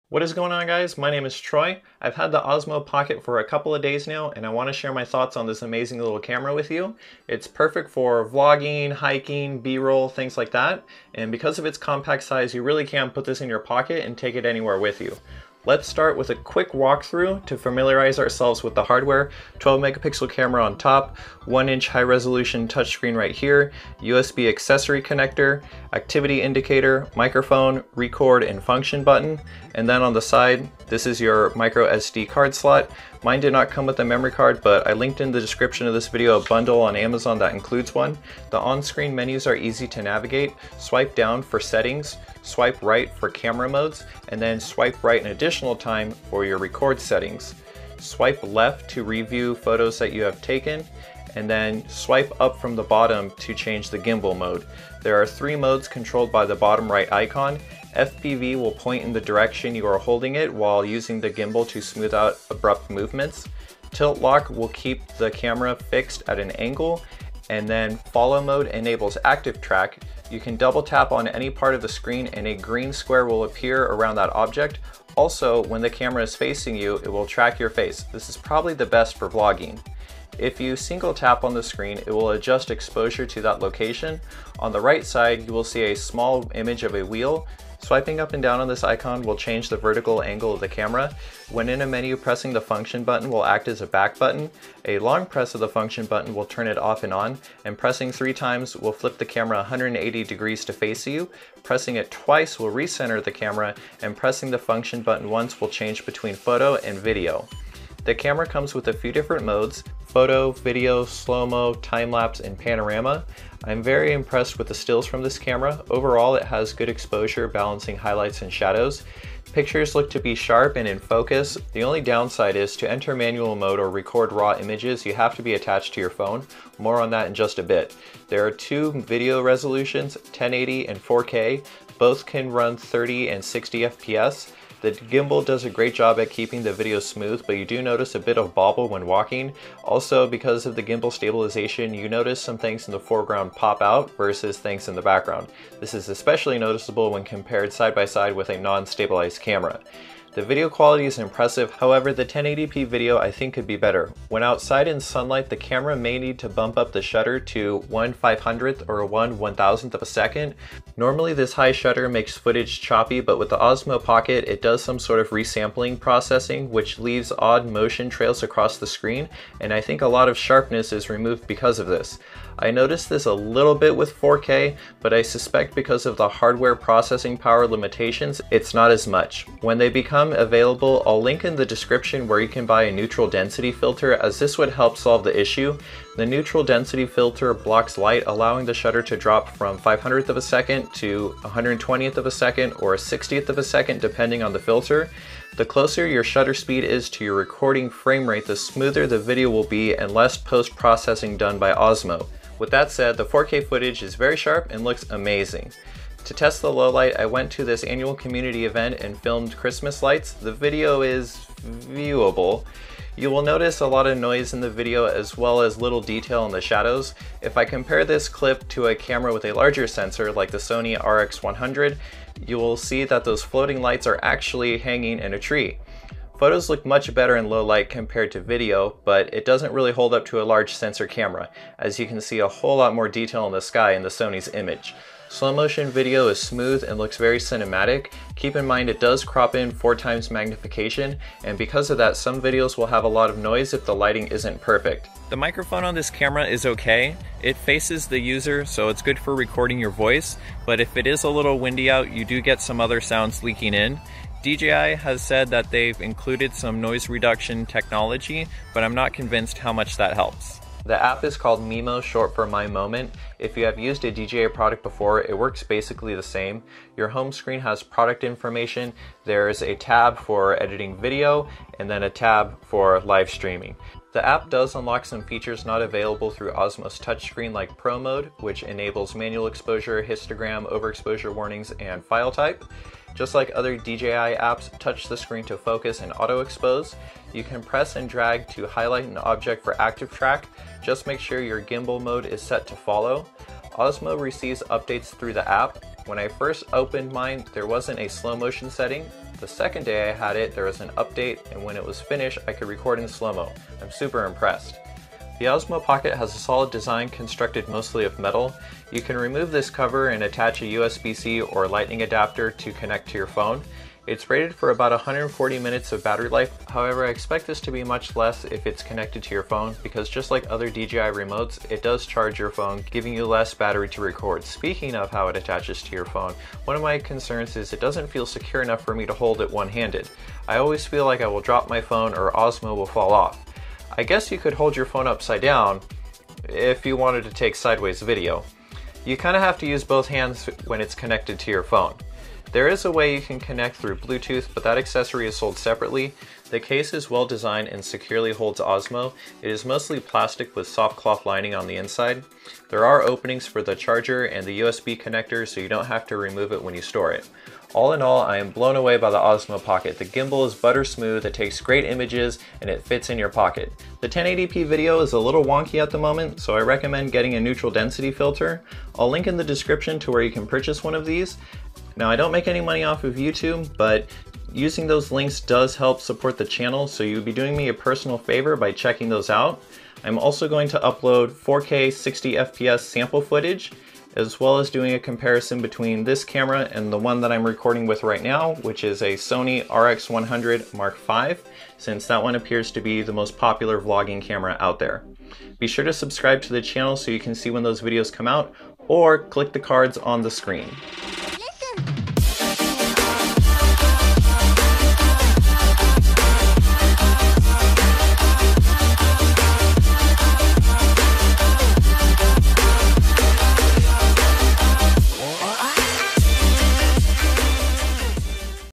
What is going on, guys? My name is Troy. I've had the Osmo Pocket for a couple of days now, and I want to share my thoughts on this amazing little camera with you. It's perfect for vlogging, hiking, B-roll, things like that. And because of its compact size, you really can put this in your pocket and take it anywhere with you. Let's start with a quick walkthrough to familiarize ourselves with the hardware. 12 megapixel camera on top, 1-inch high resolution touchscreen right here, USB accessory connector, activity indicator, microphone, record and function button, and then on the side, this is your micro SD card slot. Mine did not come with a memory card, but I linked in the description of this video a bundle on Amazon that includes one. The on-screen menus are easy to navigate. Swipe down for settings, swipe right for camera modes, and then swipe right an additional time for your record settings. Swipe left to review photos that you have taken, and then swipe up from the bottom to change the gimbal mode. There are 3 modes controlled by the bottom right icon. FPV will point in the direction you are holding it while using the gimbal to smooth out abrupt movements. Tilt lock will keep the camera fixed at an angle, and then follow mode enables active track. You can double tap on any part of the screen and a green square will appear around that object. Also, when the camera is facing you, it will track your face. This is probably the best for vlogging. If you single tap on the screen, it will adjust exposure to that location. On the right side, you will see a small image of a wheel. Swiping up and down on this icon will change the vertical angle of the camera. When in a menu, pressing the function button will act as a back button. A long press of the function button will turn it off and on, and pressing 3 times will flip the camera 180 degrees to face you. Pressing it twice will recenter the camera, and pressing the function button once will change between photo and video. The camera comes with a few different modes: photo, video, slow-mo, time-lapse, and panorama. I'm very impressed with the stills from this camera. Overall, it has good exposure, balancing highlights and shadows. Pictures look to be sharp and in focus. The only downside is to enter manual mode or record raw images, you have to be attached to your phone. More on that in just a bit. There are 2 video resolutions, 1080 and 4K. Both can run 30 and 60 FPS. The gimbal does a great job at keeping the video smooth, but you do notice a bit of bobble when walking. Also, because of the gimbal stabilization, you notice some things in the foreground pop out versus things in the background. This is especially noticeable when compared side by side with a non-stabilized camera. The video quality is impressive, however the 1080p video I think could be better. When outside in sunlight, the camera may need to bump up the shutter to 1/500th or 1/1000th of a second. Normally this high shutter makes footage choppy, but with the Osmo Pocket it does some sort of resampling processing which leaves odd motion trails across the screen, and I think a lot of sharpness is removed because of this. I noticed this a little bit with 4K, but I suspect because of the hardware processing power limitations, it's not as much. When they become available, I'll link in the description where you can buy a neutral density filter, as this would help solve the issue. The neutral density filter blocks light, allowing the shutter to drop from 500th of a second to 120th of a second or 60th of a second depending on the filter. The closer your shutter speed is to your recording frame rate, the smoother the video will be and less post-processing done by Osmo. With that said, the 4K footage is very sharp and looks amazing. To test the low light, I went to this annual community event and filmed Christmas lights. The video is viewable. You will notice a lot of noise in the video as well as little detail in the shadows. If I compare this clip to a camera with a larger sensor like the Sony RX100, you will see that those floating lights are actually hanging in a tree. Photos look much better in low light compared to video, but it doesn't really hold up to a large sensor camera, as you can see a whole lot more detail in the sky in the Sony's image. Slow motion video is smooth and looks very cinematic. Keep in mind it does crop in 4 times magnification, and because of that some videos will have a lot of noise if the lighting isn't perfect. The microphone on this camera is okay. It faces the user, so it's good for recording your voice, but if it is a little windy out, you do get some other sounds leaking in. DJI has said that they've included some noise reduction technology, but I'm not convinced how much that helps. The app is called MIMO, short for My Moment. If you have used a DJI product before, it works basically the same. Your home screen has product information, there's a tab for editing video, and then a tab for live streaming. The app does unlock some features not available through Osmo's touchscreen, like Pro Mode, which enables manual exposure, histogram, overexposure warnings, and file type. Just like other DJI apps, touch the screen to focus and auto expose. You can press and drag to highlight an object for active track. Just make sure your gimbal mode is set to follow. Osmo receives updates through the app. When I first opened mine, there wasn't a slow motion setting. The second day I had it, there was an update, and when it was finished, I could record in slow-mo. I'm super impressed. The Osmo Pocket has a solid design constructed mostly of metal. You can remove this cover and attach a USB-C or lightning adapter to connect to your phone. It's rated for about 140 minutes of battery life. However, I expect this to be much less if it's connected to your phone, because just like other DJI remotes, it does charge your phone, giving you less battery to record. Speaking of how it attaches to your phone, one of my concerns is it doesn't feel secure enough for me to hold it one-handed. I always feel like I will drop my phone or Osmo will fall off. I guess you could hold your phone upside down if you wanted to take sideways video. You kind of have to use both hands when it's connected to your phone. There is a way you can connect through Bluetooth, but that accessory is sold separately. The case is well designed and securely holds Osmo. It is mostly plastic with soft cloth lining on the inside. There are openings for the charger and the USB connector, so you don't have to remove it when you store it. All in all, I am blown away by the Osmo Pocket. The gimbal is butter smooth, it takes great images, and it fits in your pocket. The 1080p video is a little wonky at the moment, so I recommend getting a neutral density filter. I'll link in the description to where you can purchase one of these. Now, I don't make any money off of YouTube, but using those links does help support the channel, so you'd be doing me a personal favor by checking those out. I'm also going to upload 4K 60 FPS sample footage, as well as doing a comparison between this camera and the one that I'm recording with right now, which is a Sony RX100 Mark V, since that one appears to be the most popular vlogging camera out there. Be sure to subscribe to the channel so you can see when those videos come out, or click the cards on the screen.